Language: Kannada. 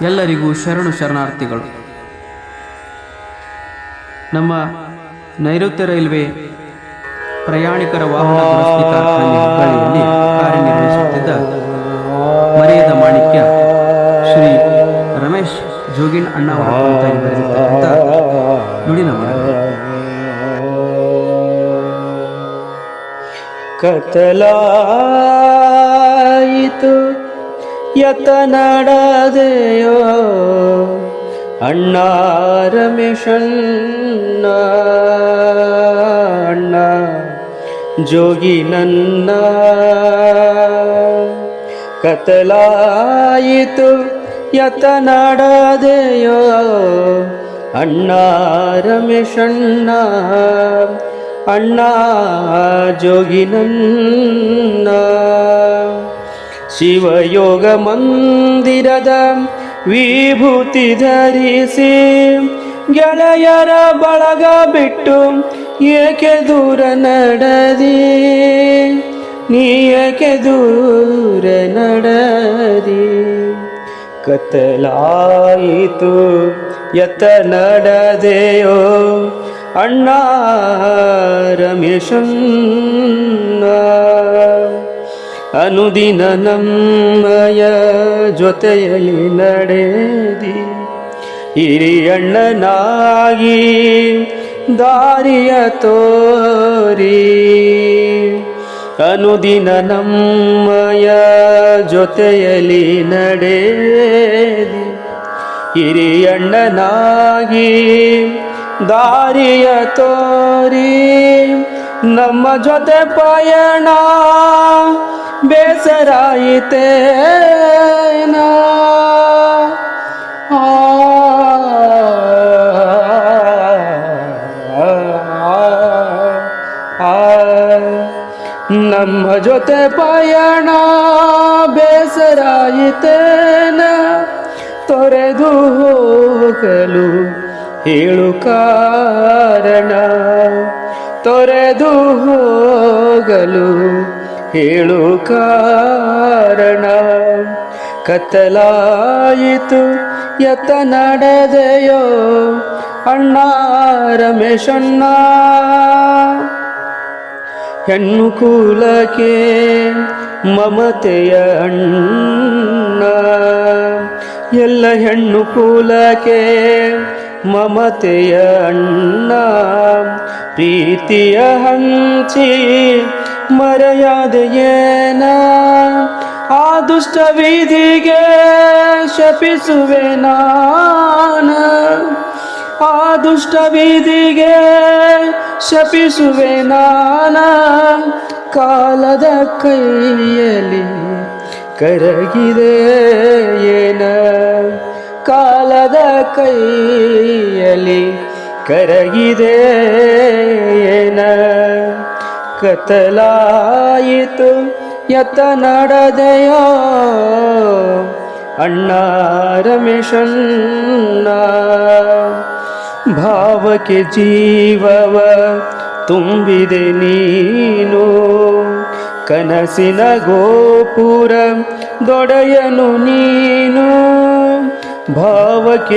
ಎಲ್ಲರಿಗೂ ಶರಣು ಶರಣಾರ್ಥಿಗಳು. ನಮ್ಮ ನೈಋತ್ಯ ರೈಲ್ವೆ ಪ್ರಯಾಣಿಕರ ವಾಹನ ದುರಸ್ತಿ ಕಾರ್ಖಾನೆ ಹುಬ್ಬಳ್ಳಿಯಲ್ಲಿ ಕಾರ್ಯನಿರ್ವಹಿಸುತ್ತಿದ್ದ ಮರೆಯದ ಮಾಣಿಕ್ಯ ಶ್ರೀ ರಮೇಶ್ ಜೋಗಿನ್ ಅಣ್ಣ ಅವರ ಕುರಿತಾಗಿ ಬರೆದಿರ್ತಕ್ಕಂಥ ನುಡಿನ ಮಾತು. ಕತ್ತಲಾಯಿತು ಯತನಡದೆಯೋ ಅಣ್ಣ ರಮೇಶಣ್ಣ, ಅಣ್ಣ ಜೋಗಿ ನನ್ನ. ಕತ್ತಲಾಯಿತು ಯತನಡದೆಯೋ ಅಣ್ಣ ರಮೇಶಣ್ಣ, ಅಣ್ಣ ಜೋಗಿ ನನ್ನ. ಶಿವಯೋಗ ಮಂದಿರದ ವಿಭೂತಿ ಧರಿಸಿ ಗೆಳೆಯರ ಬಳಗ ಬಿಟ್ಟು ಏಕೆ ದೂರ ನಡೆದಿ, ನೀ ಏಕೆ ದೂರ ನಡೆದಿ. ಕತ್ತಲಾಯಿತು ಯತ ನಡೆದೆಯೋ ಅಣ್ಣ ರಮೇಶಣ್ಣ. ಅನುದಿನ ನಮ್ಮಯ ಜೊತೆಯಲ್ಲಿ ನಡೆದಿ ಹಿರಿಯಣ್ಣನಾಗಿ ದಾರಿಯ ತೋರಿ. ಅನುದಿನ ನಮ್ಮಯ ಜೊತೆಯಲ್ಲಿ ನಡೆದಿ ಹಿರಿಯಣ್ಣನಾಗಿ ದಾರಿಯ ತೋರಿ. ನಮ್ಮ ಜೊತೆ ಪಯಣ ಬೇಸರಾಯಿತೇನ, ನಮ್ಮ ಜೊತೆ ಪಯಣ ಬೇಸರಾಯಿತೇನ. ತೊರೆದು ಹೋಗಲು ಹೇಳು ಕಾರಣ, ತೊರೆದು ಹೋಗಲು ಹೇಳು ಕಾರಣ. ಕತ್ತಲಾಯಿತು ಯತ ನಡೆದೆಯೋ ಅಣ್ಣ ರಮೇಶಣ್ಣ. ಹೆಣ್ಣು ಕುಲಕ್ಕೆ ಮಮತೆಯ ಅಣ್ಣ, ಎಲ್ಲ ಹೆಣ್ಣು ಕುಲಕ್ಕೆ ಮಮತೆಯ ಅಣ್ಣ. ಪ್ರೀತಿಯ ಹಂಚಿ ಮರೆಯಾದೆಯೇನ, ಆ ದುಷ್ಟ ವಿಧಿಗೆ ಶಪಿಸುವೆ ನಾನ, ಆ ದುಷ್ಟ ವಿಧಿಗೆ ಶಪಿಸುವೆ ನಾನ. ಕಾಲದ ಕೈಯಲ್ಲಿ ಕರಗಿದೆ ಏನ, ಕಾಲದ ಕೈಯಲ್ಲಿ ಕರಗಿದೆ ಏನ. ಕತ್ತಲಾಯಿತು ಯತ ನಡೆದೆಯೋ ಅಣ್ಣ ರಮೇಶಣ್ಣ. ಭಾವಕ್ಕೆ ಜೀವವ ತುಂಬಿದೆ ನೀನು, ಕನಸಿನ ಗೋಪುರ ದೊಡೆಯನು ನೀನು. ಭಾವಕ್ಕೆ